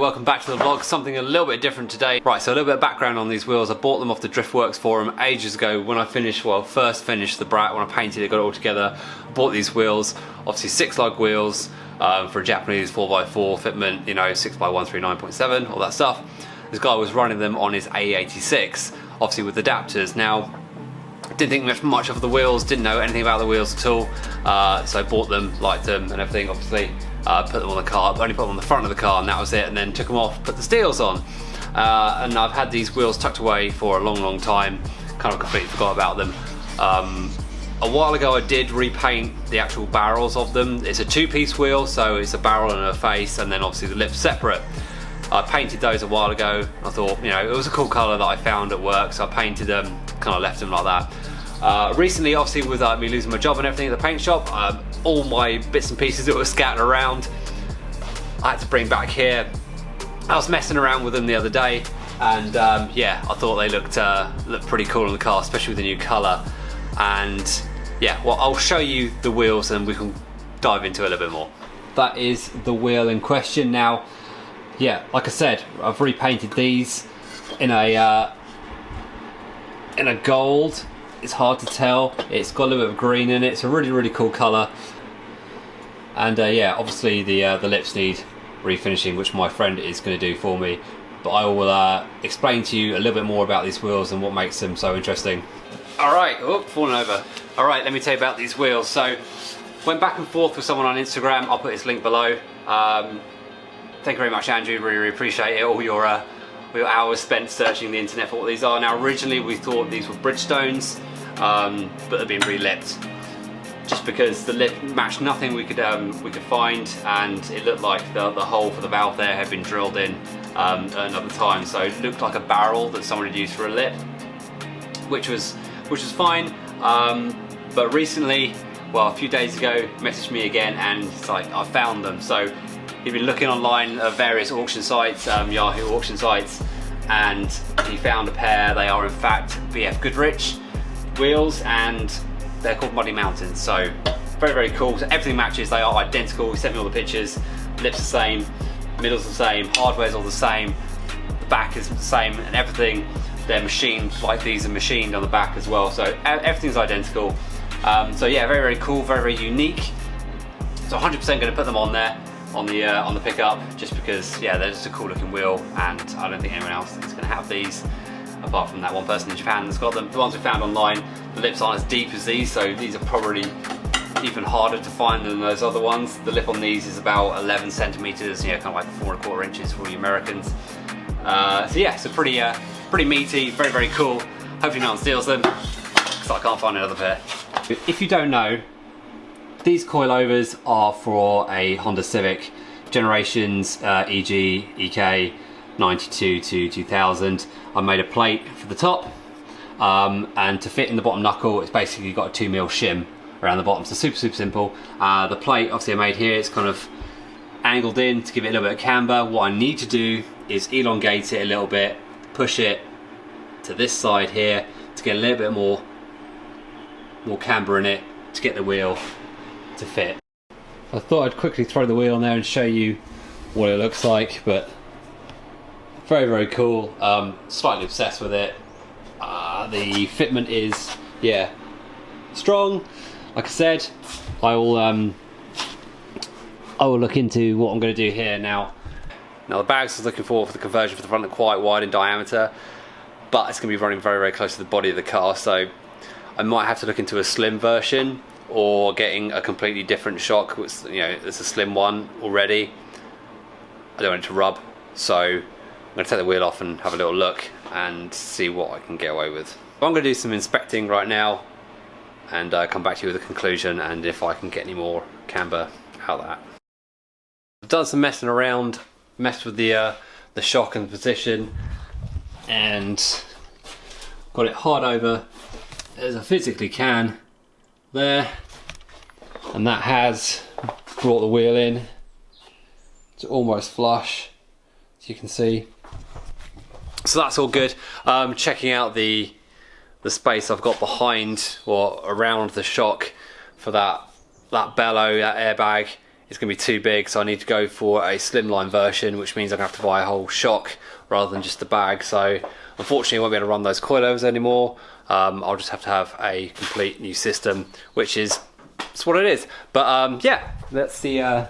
welcome back to the vlog. Something a little bit different today. Right, so a little bit of background on these wheels. I bought them off the Driftworks forum ages ago when I finished, well, first finished the Brat, when I painted it, got it all together. Bought these wheels, obviously 6-lug wheels for a Japanese 4x4 fitment, you know, 6x139.7, all that stuff. This guy was running them on his A86, obviously with adapters. Now, didn't think much of the wheels, didn't know anything about the wheels at all, so bought them, liked them and everything, obviously. Put them on the car, only put them on the front of the car and that was it, and then took them off, put the steels on. And I've had these wheels tucked away for a long time, kind of completely forgot about them. A while ago I did repaint the actual barrels of them. It's a two-piece wheel, so it's a barrel and a face, and then obviously the lips separate. I painted those a while ago. I thought, you know, it was a cool colour that I found at work, so I painted them, kind of left them like that. Recently, obviously, with me losing my job and everything at the paint shop, all my bits and pieces that were scattered around, I had to bring back here. I was messing around with them the other day, and yeah, I thought they looked pretty cool on the car, especially with the new colour. And yeah, well, I'll show you the wheels and we can dive into it a little bit more. That is the wheel in question. Now, yeah, like I said, I've repainted these in a gold. It's hard to tell. It's got a little bit of green in it. It's a really cool colour. And yeah, obviously the lips need refinishing, which my friend is going to do for me. But I will explain to you a little bit more about these wheels and what makes them so interesting. All right, oh, falling over. All right, let me tell you about these wheels. So, went back and forth with someone on Instagram. I'll put his link below. Thank you very much, Andrew. Really appreciate it. All your hours spent searching the internet for what these are. Now, originally we thought these were Bridgestones, but they've been re-lipped. Just because the lip matched nothing we could find, and it looked like the hole for the valve there had been drilled in at another time. So it looked like a barrel that someone had used for a lip, which was fine. But recently, well, a few days ago, messaged me again, and it's like I found them. So he'd been looking online at various auction sites, Yahoo auction sites, and he found a pair. They are in fact BF Goodrich wheels, and they're called Muddy Mountains. So very cool. So everything matches. They are identical. He sent me all the pictures. Lips the same, middle's the same, hardware's all the same, the back is the same, and everything. They're machined like these are machined on the back as well. So everything's identical. So yeah, very cool, very unique. So 100% going to put them on there on the pickup, just because yeah, they're just a cool looking wheel, and I don't think anyone else is going to have these apart from that one person in Japan that's got them. The ones we found online, the lips aren't as deep as these, so these are probably even harder to find than those other ones. The lip on these is about 11 centimeters, you know, kind of like 4¼ inches for you Americans. So yeah, it's a pretty meaty, very cool. Hopefully no one steals them, because I can't find another pair. If you don't know, these coilovers are for a Honda Civic generations EG, EK, 92 to 2000. I made a plate for the top, and to fit in the bottom knuckle, it's basically got a 2mm shim around the bottom, so super simple. The plate, obviously I made here, it's kind of angled in to give it a little bit of camber. What I need to do is elongate it a little bit, push it to this side here to get a little bit more camber in it to get the wheel to fit. I thought I'd quickly throw the wheel in there and show you what it looks like, but very cool. Slightly obsessed with it. The fitment is, yeah, strong. Like I said, I will look into what I'm going to do here now. Now the bags I was looking for the conversion for the front are quite wide in diameter, but it's going to be running very close to the body of the car, so I might have to look into a slim version or getting a completely different shock. You know, there's a slim one already. I don't want it to rub, so I'm going to take the wheel off and have a little look and see what I can get away with. I'm going to do some inspecting right now and come back to you with a conclusion, and if I can get any more camber out of that. I've done some messing around, messed with the shock and the position, and got it hard over as I physically can there, and that has brought the wheel in to almost flush, as you can see. So that's all good. Checking out the space I've got behind or around the shock for that bellow, that airbag. it's going to be too big, so I need to go for a slimline version, which means I'm going to have to buy a whole shock rather than just the bag. So unfortunately I won't be able to run those coilovers anymore. I'll just have to have a complete new system, which is it's what it is. But yeah, that's the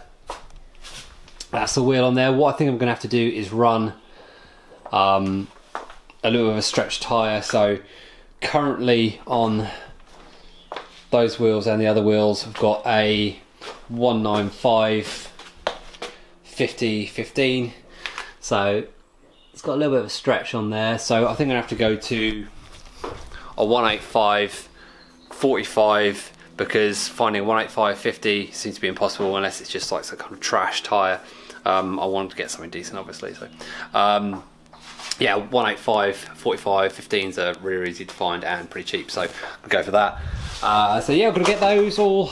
wheel on there. What I think I'm going to have to do is run a little bit of a stretch tyre. So currently on those wheels and the other wheels, I've got a 195 50/15, so it's got a little bit of a stretch on there. So I think I'm gonna have to go to a 185 45, because finding a 185 50 seems to be impossible unless it's just like some kind of trash tyre. I wanted to get something decent, obviously. So yeah, 185 45 15s are really easy to find and pretty cheap, so I'll go for that. So yeah, I'm gonna get those all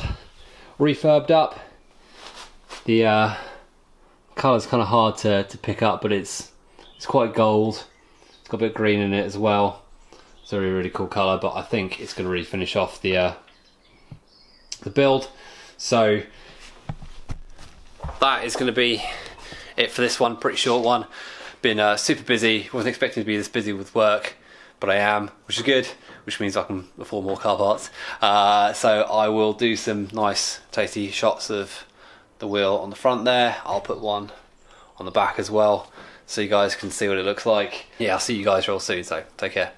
refurbed up. The colour's kind of hard to pick up, but it's quite gold. It's got a bit of green in it as well. It's a really cool colour, but I think it's going to really finish off the build. So that is going to be it for this one. Pretty short one. Been super busy. Wasn't expecting to be this busy with work, but I am, which is good, which means I can afford more car parts. So I will do some nice tasty shots of the wheel on the front there. I'll put one on the back as well, so you guys can see what it looks like. Yeah, I'll see you guys real soon, so take care.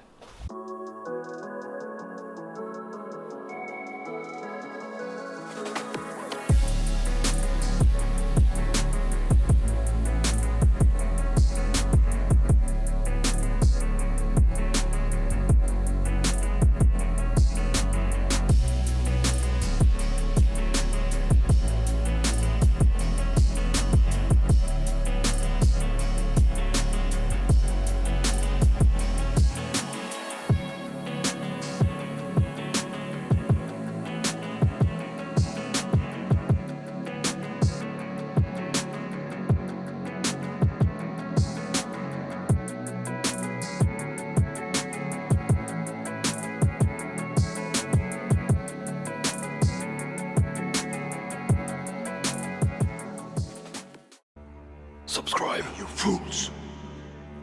Subscribe, you fools.